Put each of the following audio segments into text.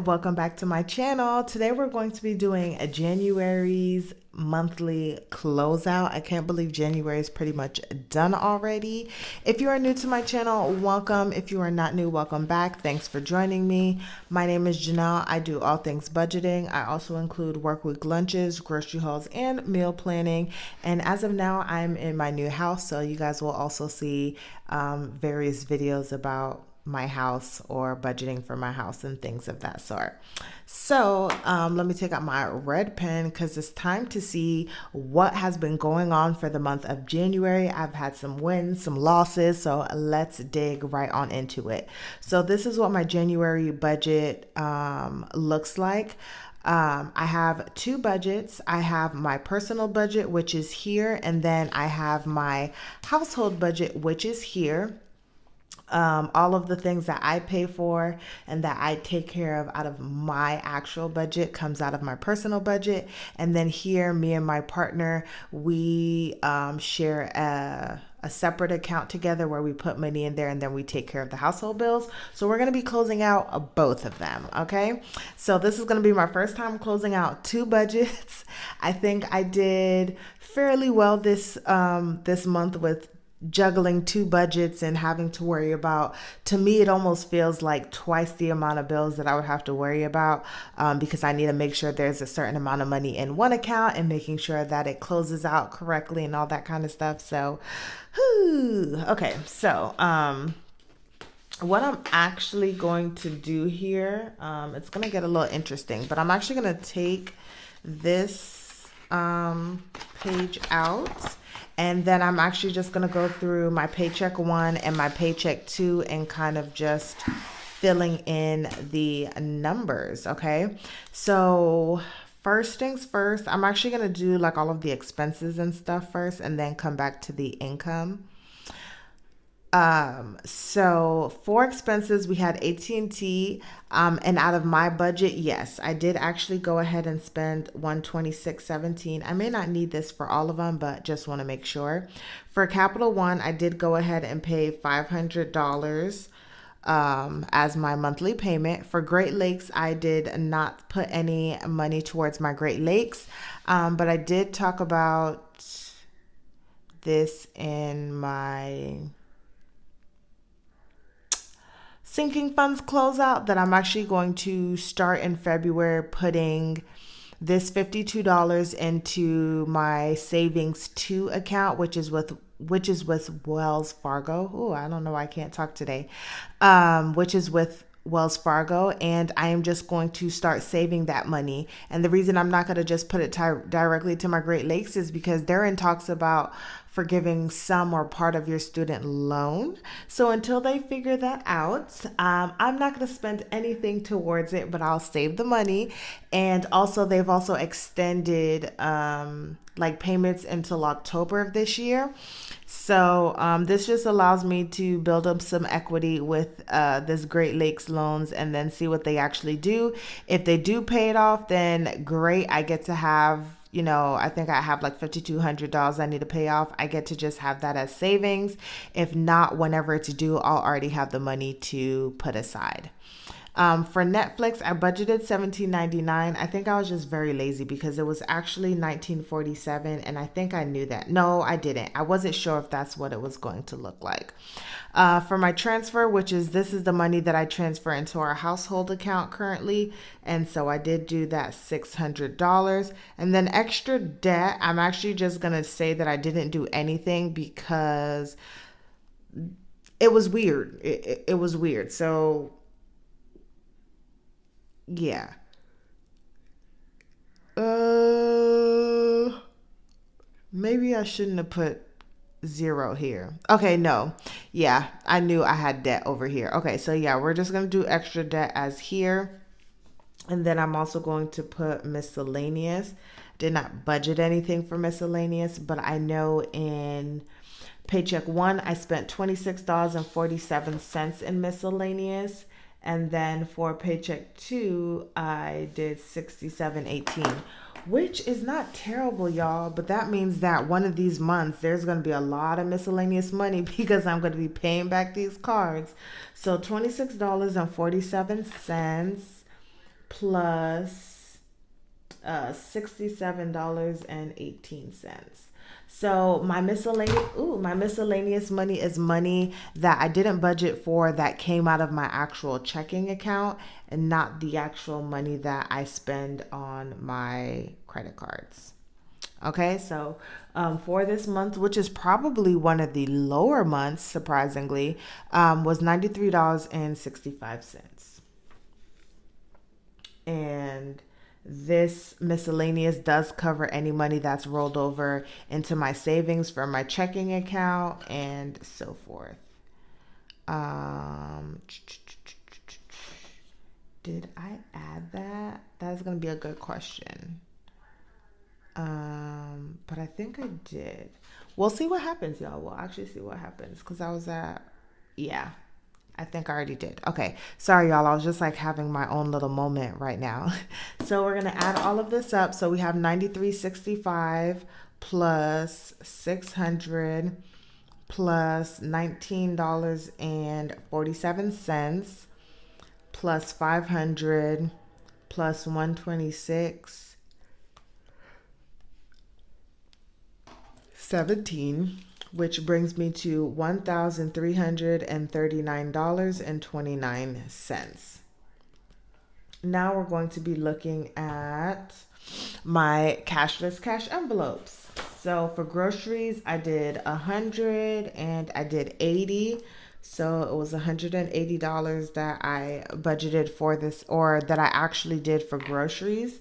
welcome back to my channel. Today we're going to be doing a January's monthly closeout. I can't believe January is pretty much done already. If you are new to my channel, welcome. If you are not new, welcome back. Thanks for joining me. My name is Janelle. I do all things budgeting. I also include work week lunches, grocery hauls, and meal planning. And as of now, I'm in my new house, so you guys will also see various videos about my house or budgeting for my house and things of that sort. So let me take out my red pen because it's time to see what has been going on for the month of January. I've had some wins, some losses, so let's dig right on into it. So this is what my January budget looks like. I have two budgets. I have my personal budget, which is here, and then I have my household budget, which is here. All of the things that I pay for and that I take care of out of my actual budget comes out of my personal budget. And then here, me and my partner, we share a separate account together where we put money in there and then we take care of the household bills. So we're going to be closing out both of them. Okay. So this is going to be my first time closing out two budgets. I think I did fairly well this month with juggling two budgets and having to worry about, to me, it almost feels like twice the amount of bills that I would have to worry about because I need to make sure there's a certain amount of money in one account and making sure that it closes out correctly and all that kind of stuff. So, okay. So, what I'm actually going to do here, it's going to get a little interesting, but I'm actually going to take this page out. And then I'm actually just going to go through my paycheck 1 and my paycheck 2 and kind of just filling in the numbers. Okay. So first things first, I'm actually going to do like all of the expenses and stuff first and then come back to the income. So for expenses, we had AT&T, and out of my budget, yes, I did actually go ahead and spend 126.17. I may not need this for all of them, but just want to make sure. For Capital One, I did go ahead and pay $500 as my monthly payment. For Great Lakes, I did not put any money towards my Great Lakes, but I did talk about this in my sinking funds closeout that I'm actually going to start in February putting this $52 into my savings 2 account, which is with Wells Fargo. Oh, I don't know why I can't talk today. Which is with Wells Fargo, and I am just going to start saving that money. And the reason I'm not going to just put it directly to my Great Lakes is because they're in talks about forgiving some or part of your student loan. So until they figure that out, I'm not going to spend anything towards it, but I'll save the money. And also, they've also extended like payments until October of this year. So this just allows me to build up some equity with this Great Lakes loans and then see what they actually do. If they do pay it off, then great. I get to have, I think I have like $5,200 I need to pay off. I get to just have that as savings. If not, whenever it's due, I'll already have the money to put aside. For Netflix, I budgeted $17.99. I think I was just very lazy because it was actually $19.47, and I think I knew that. No, I didn't. I wasn't sure if that's what it was going to look like. For my transfer, this is the money that I transfer into our household account currently, and so I did do that $600. And then extra debt, I'm actually just gonna say that I didn't do anything because it was weird. It was weird. So yeah. Uh, Maybe I shouldn't have put 0 here. Okay, no. Yeah, I knew I had debt over here. Okay, so yeah, we're just going to do extra debt as here. And then I'm also going to put miscellaneous. Did not budget anything for miscellaneous, but I know in paycheck 1, I spent $26.47 in miscellaneous. And then for paycheck 2, I did 67.18, which is not terrible, y'all. But that means that one of these months, there's going to be a lot of miscellaneous money because I'm going to be paying back these cards. So $26.47 plus $67.18. So my miscellaneous money is money that I didn't budget for that came out of my actual checking account and not the actual money that I spend on my credit cards. Okay, so for this month, which is probably one of the lower months, surprisingly, was $93.65. And this miscellaneous does cover any money that's rolled over into my savings from my checking account and so forth. Um, did I add that? That's going to be a good question. But I think I did. We'll see what happens, y'all. We'll actually see what happens because I was at, yeah, I think I already did. Okay. Sorry, y'all. I was just like having my own little moment right now. So we're going to add all of this up. So we have 93.65 plus 600 plus $19.47 plus 500 plus 126.17, which brings me to $1,339.29. Now we're going to be looking at my cashless cash envelopes. So for groceries, I did 100 and I did 80. So it was $180 that I budgeted for this, or that I actually did for groceries.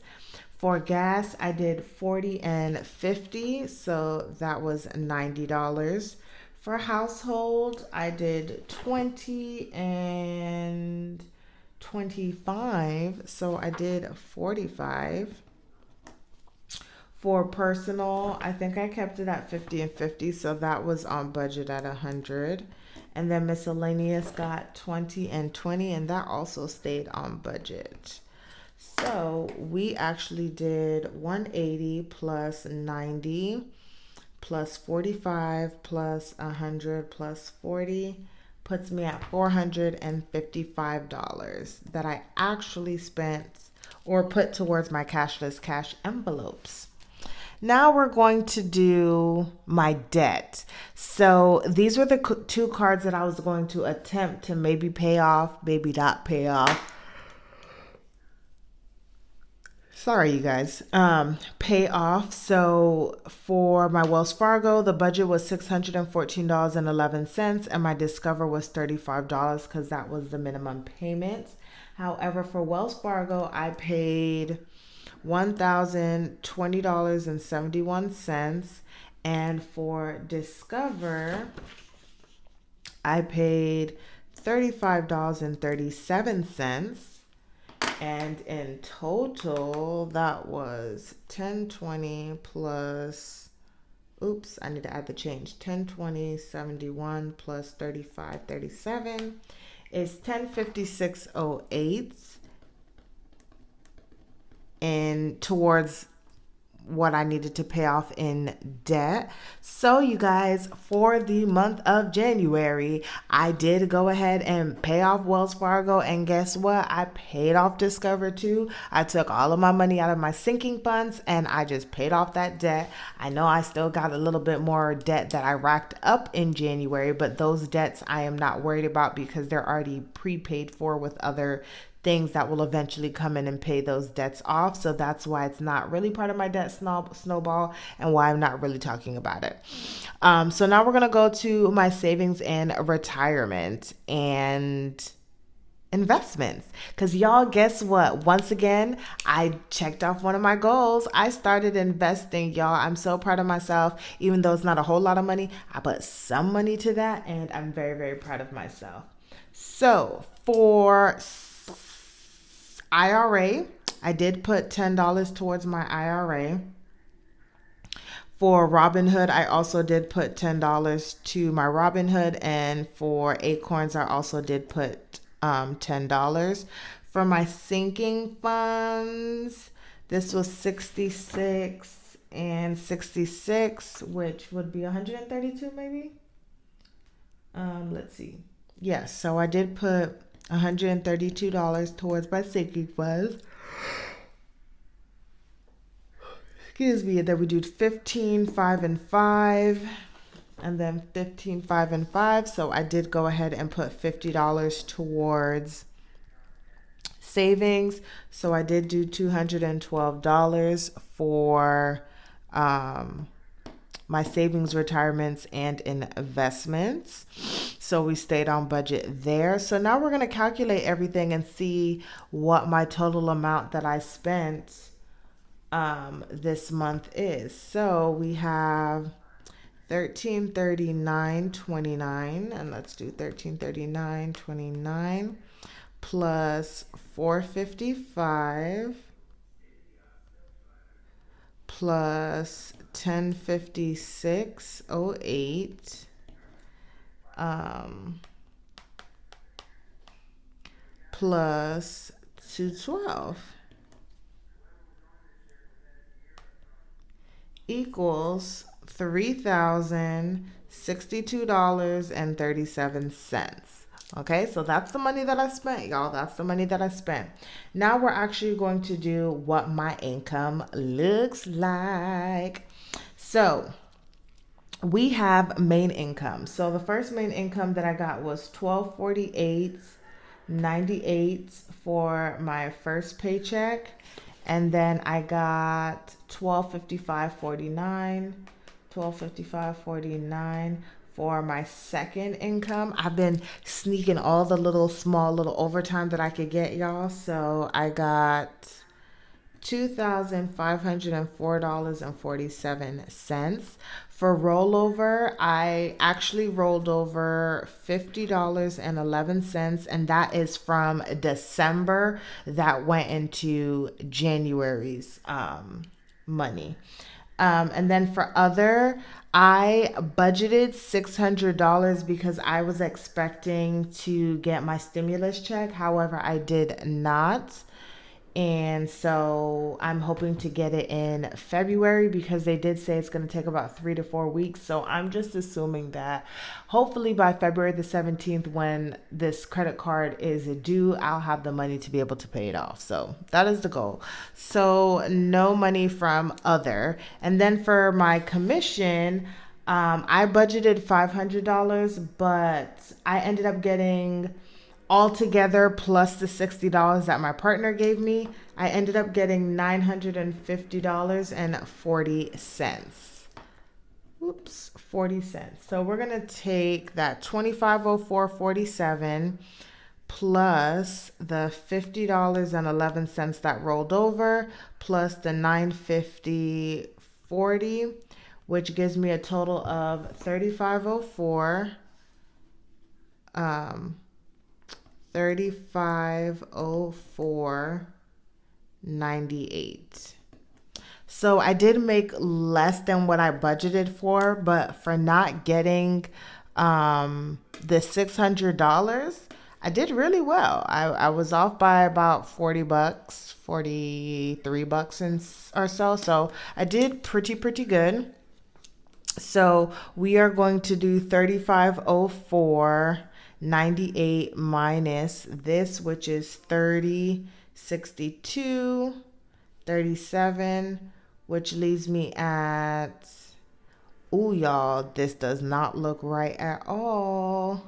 For gas, I did 40 and 50, so that was $90. For household, I did 20 and 25, so I did 45. For personal, I think I kept it at 50 and 50, so that was on budget at 100. And then miscellaneous got 20 and 20, and that also stayed on budget. So we actually did 180 plus 90 plus 45 plus 100 plus 40 puts me at $455 that I actually spent or put towards my cashless cash envelopes. Now we're going to do my debt. So these were the two cards that I was going to attempt to maybe pay off, maybe not pay off. Sorry, you guys. Pay off. So for my Wells Fargo, the budget was $614.11, and my Discover was $35 because that was the minimum payment. However, for Wells Fargo, I paid $1,020.71, and for Discover, I paid $35.37. And in total, that was 1020 plus, oops, I need to add the change. 1020.71 plus 35.37 is 1056.08. And towards what I needed to pay off in debt. So you guys, for the month of January, I did go ahead and pay off Wells Fargo, and guess what? I paid off Discover too. I took all of my money out of my sinking funds and I just paid off that debt. I know I still got a little bit more debt that I racked up in January, but those debts I am not worried about because they're already prepaid for with other things that will eventually come in and pay those debts off. So that's why it's not really part of my debt snowball and why I'm not really talking about it. So now we're going to go to my savings and retirement and investments. Because y'all, guess what? Once again, I checked off one of my goals. I started investing, y'all. I'm so proud of myself. Even though it's not a whole lot of money, I put some money to that and I'm very, very proud of myself. So for IRA, I did put $10 towards my IRA. For Robinhood, I also did put $10 to my Robinhood, and for Acorns, I also did put $10. For my sinking funds, this was 66 and 66, which would be 132 maybe. Let's see. Yes, so I did put $132 towards my sinking funds. excuse me, and then we do 15, 5, and 5, and then 15, 5, and 5. So I did go ahead and put $50 towards savings. So I did do $212 for my savings, retirements, and investments. So we stayed on budget there. So now we're going to calculate everything and see what my total amount that I spent this month is. So we have 1339.29, and let's do 1339.29 plus 455 plus 1056.08 plus 212 equals $3,062.37. Okay, so that's the money that I spent, y'all. That's the money that I spent. Now we're actually going to do what my income looks like. So we have main income. So the first main income that I got was $1248.98 for my first paycheck. And then I got $1255.49 for my second income. I've been sneaking all the small little overtime that I could get, y'all. So I got $2,504.47. For rollover, I actually rolled over $50.11, and that is from December that went into January's money. And then for other, I budgeted $600 because I was expecting to get my stimulus check. However, I did not. And so I'm hoping to get it in February because they did say it's going to take about 3 to 4 weeks. So I'm just assuming that hopefully by February the 17th, when this credit card is due, I'll have the money to be able to pay it off. So that is the goal. So no money from other. And then for my commission, I budgeted $500, but I ended up getting altogether plus the $60 that my partner gave me, I ended up getting $950.40. Oops, 40 cents. So we're going to take that 2504.47 plus the $50.11 that rolled over plus the 950.40, which gives me a total of 3504 $3504.98. So I did make less than what I budgeted for, but for not getting the $600, I did really well. I was off by about $40, $43 or so. So I did pretty good. So we are going to do 3504.98 minus this, which is 3062.37, which leaves me at, ooh, y'all, this does not look right at all.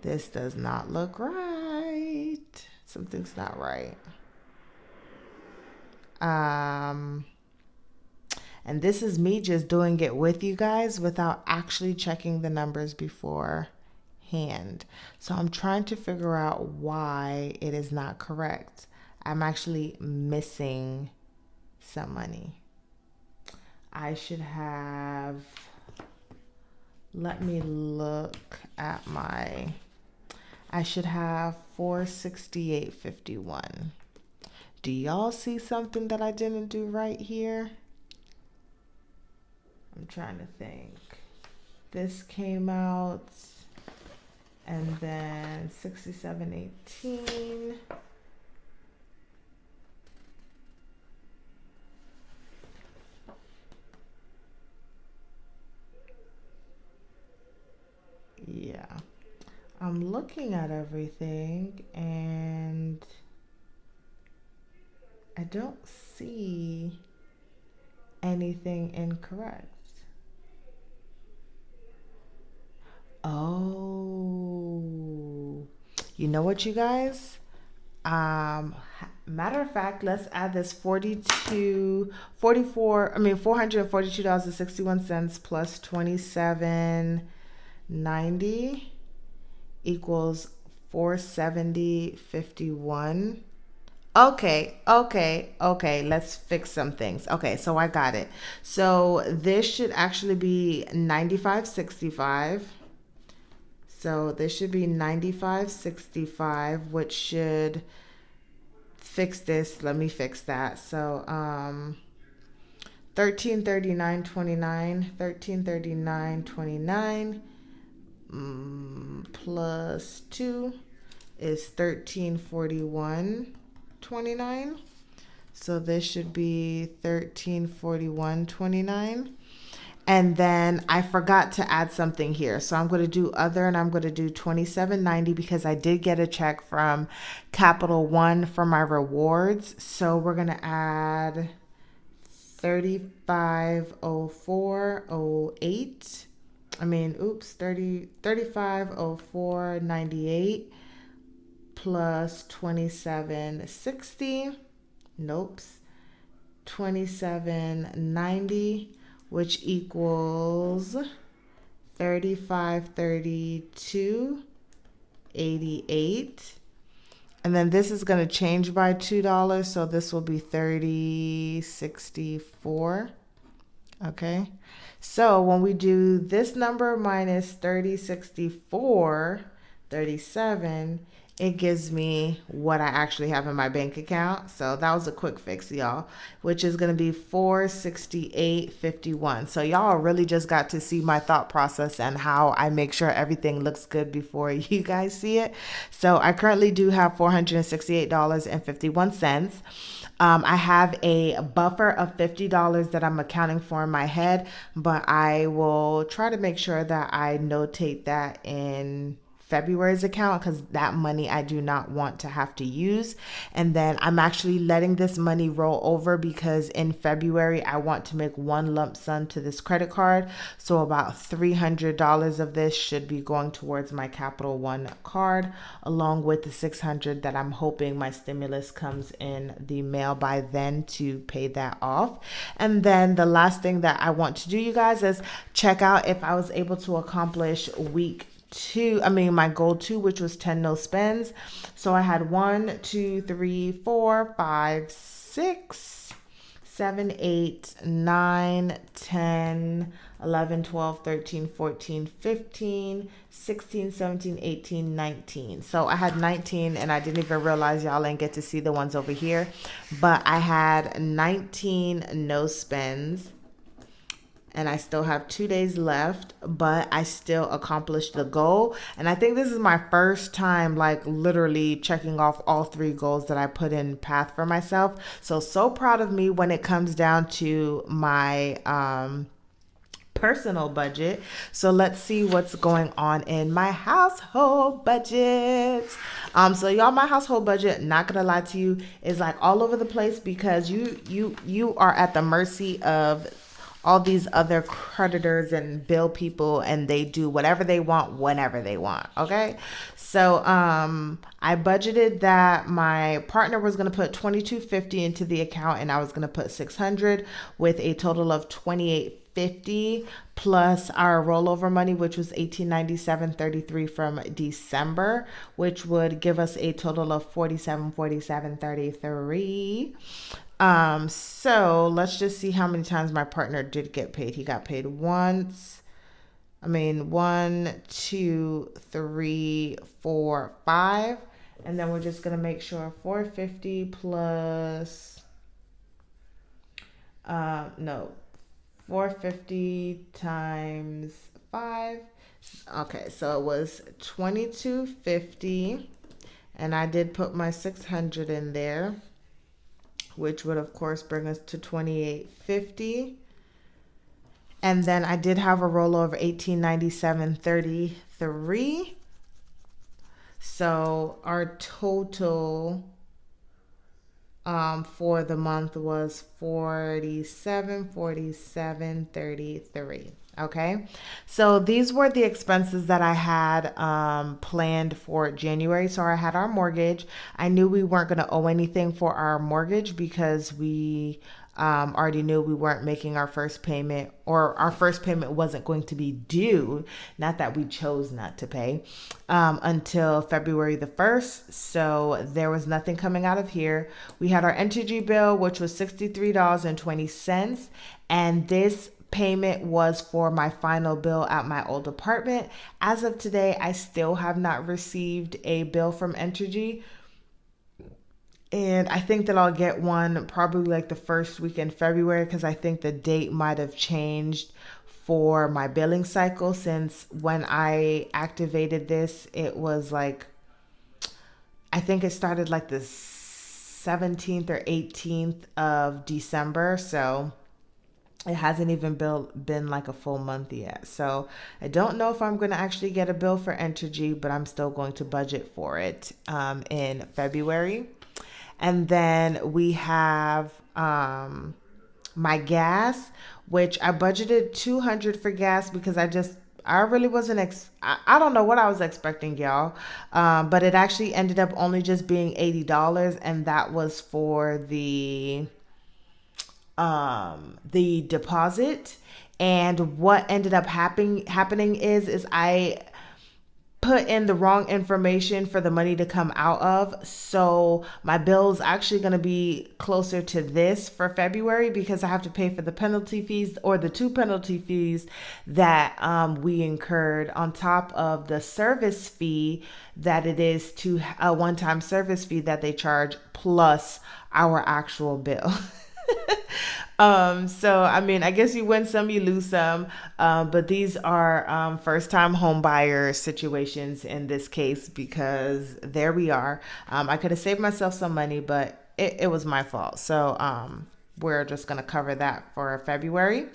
This does not look right. Something's not right. And this is me just doing it with you guys without actually checking the numbers beforehand. So I'm trying to figure out why it is not correct. I'm actually missing some money. I should have, let me look at I should have 468.51. Do y'all see something that I didn't do right here? I'm trying to think. This came out, and then 67.18. Yeah. I'm looking at everything and I don't see anything incorrect. Oh, you know what, you guys? Matter of fact, let's add this 442.61 plus 27.90 equals 470.51. Okay. Let's fix some things. Okay, so I got it. So this should actually be 95.65. So this should be 95.65, which should fix this. Let me fix that. So 1339.29 plus 2 is 1341.29. So this should be 1341.29. And then I forgot to add something here. So I'm going to do other, and I'm going to do 27.90 because I did get a check from Capital One for my rewards. So we're going to add 3504.08. 3504.98 plus 2760. Nope. 2790, which equals 3532.88. And then this is going to change by $2, so this will be 30.64. Okay, so when we do this number minus 30.64.37, it gives me what I actually have in my bank account. So that was a quick fix, y'all, which is going to be 468.51. So y'all really just got to see my thought process and how I make sure everything looks good before you guys see it. So I currently do have $468.51. I have a buffer of $50 that I'm accounting for in my head, but I will try to make sure that I notate that in February's account, because that money I do not want to have to use. And then I'm actually letting this money roll over because in February I want to make one lump sum to this credit card. So about $300 of this should be going towards my Capital One card, along with the $600 that I'm hoping my stimulus comes in the mail by then to pay that off. And then the last thing that I want to do, you guys, is check out if I was able to accomplish my goal 2, which was 10 no spends. So I had 1, 2, 3, 4, 5, 6, 7, 8, 9, 10, 11, 12, 13, 14, 15, 16, 17, 18, 19. So I had 19, and I didn't even realize y'all ain't get to see the ones over here, but I had 19 no spends. And I still have 2 days left, but I still accomplished the goal. And I think this is my first time, like, literally checking off all 3 goals that I put in path for myself. So proud of me when it comes down to my personal budget. So let's see what's going on in my household budget. So y'all, my household budget, not gonna lie to you, is like all over the place because you are at the mercy of all these other creditors and bill people, and they do whatever they want whenever they want. Okay, so I budgeted that my partner was going to put $22.50 into the account, and I was going to put $600, with a total of $28.50 plus our rollover money, which was $1897.33 from December, which would give us a total of $47.33. So let's just see how many times my partner did get paid. He got paid once. 1, 2, 3, 4, 5. And then we're just going to make sure 450 plus, 450 times 5. Okay, so it was 2250. And I did put my 600 in there, which would of course bring us to 2850. And then I did have a rollover 1897.33. So our total for the month was 47.33. Okay, so these were the expenses that I had planned for January. So I had our mortgage. I knew we weren't going to owe anything for our mortgage because we already knew we weren't making our first payment, or our first payment wasn't going to be due. Not that we chose not to pay until February the 1st. So there was nothing coming out of here. We had our energy bill, which was $63.20. And this payment was for my final bill at my old apartment. As of today, I still have not received a bill from Entergy. And I think that I'll get one probably like the first week in February, because I think the date might have changed for my billing cycle, since when I activated this, it was like, I think it started like the 17th or 18th of December. So it hasn't even been like a full month yet. So I don't know if I'm going to actually get a bill for Entergy, but I'm still going to budget for it in February. And then we have my gas, which I budgeted $200 for gas because I really wasn't, I don't know what I was expecting, y'all. But it actually ended up only just being $80. And that was for the deposit. And what ended up happening is I put in the wrong information for the money to come out of. So my bill's actually going to be closer to this for February, because I have to pay for the penalty fees, or the two penalty fees that we incurred, on top of the service fee that it is to a one-time service fee that they charge, plus our actual bill. So I mean, I guess you win some, you lose some. But these are first time home buyer situations in this case, because there we are. I could have saved myself some money, but it was my fault. So we're just gonna cover that for February.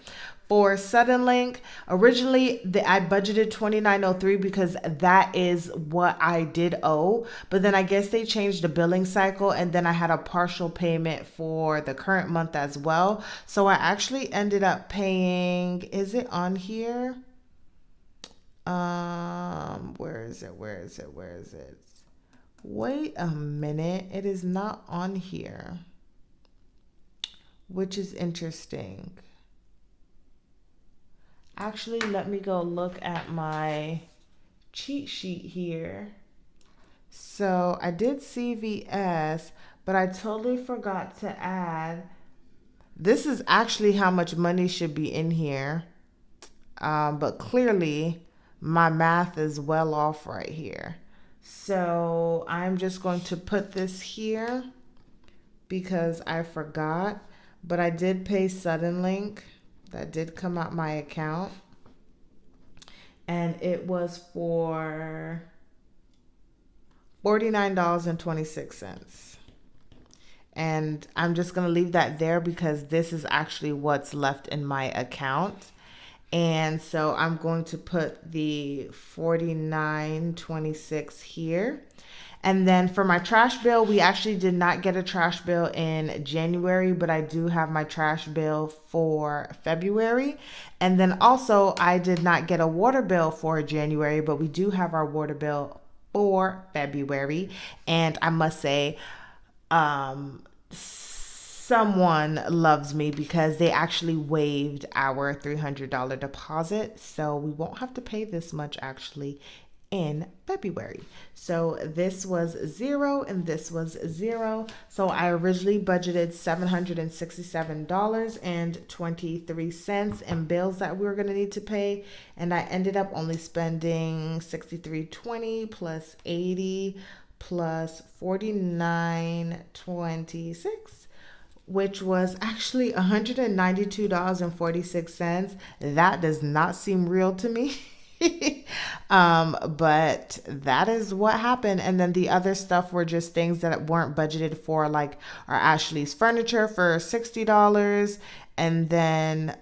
For Sudden Link, originally I budgeted $29.03 because that is what I did owe. But then I guess they changed the billing cycle, and then I had a partial payment for the current month as well. So I actually ended up paying, is it on here? Where is it? Where is it? Where is it? Wait a minute. It is not on here, which is interesting. Actually, let me go look at my cheat sheet here. So I did CVS, but I totally forgot to add. This is actually how much money should be in here. But clearly my math is well off right here. So I'm just going to put this here because I forgot. But I did pay Sudden Link. That did come out my account, and it was for $49.26. And I'm just going to leave that there because this is actually what's left in my account. And so I'm going to put the $49.26 here. And then for my trash bill, we actually did not get a trash bill in January, but I do have my trash bill for February. And then also I did not get a water bill for January, but we do have our water bill for February. And I must say, someone loves me because they actually waived our $300 deposit. So we won't have to pay this much actually in February. So this was 0 and this was 0. So I originally budgeted $767.23 in bills that we were going to need to pay, and I ended up only spending $63.20 plus 80 plus $49.26, which was actually $192.46. That does not seem real to me. But that is what happened. And then the other stuff were just things that weren't budgeted for, like our Ashley's furniture for $60, and then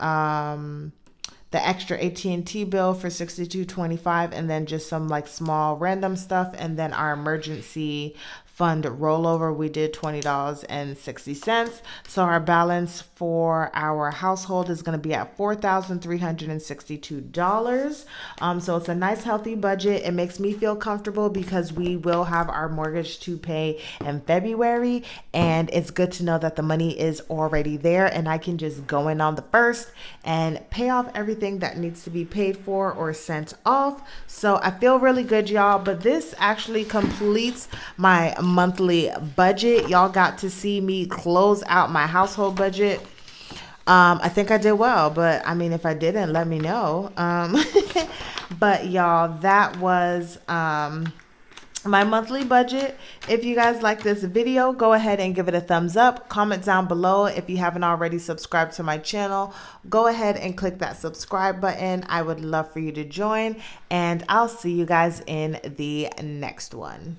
the extra AT&T bill for $62.25, and then just some like small random stuff, and then our emergency fund rollover, we did $20.60. So our balance for our household is going to be at $4,362. So it's a nice healthy budget. It makes me feel comfortable because we will have our mortgage to pay in February, and it's good to know that the money is already there and I can just go in on the first and pay off everything that needs to be paid for or sent off. So I feel really good, y'all. But this actually completes my monthly budget. Y'all got to see me close out my household budget. I think I did well, but I mean, if I didn't, let me know. But y'all, that was my monthly budget. If you guys like this video, go ahead and give it a thumbs up. Comment down below. If you haven't already subscribed to my channel, go ahead and click that subscribe button. I would love for you to join, and I'll see you guys in the next one.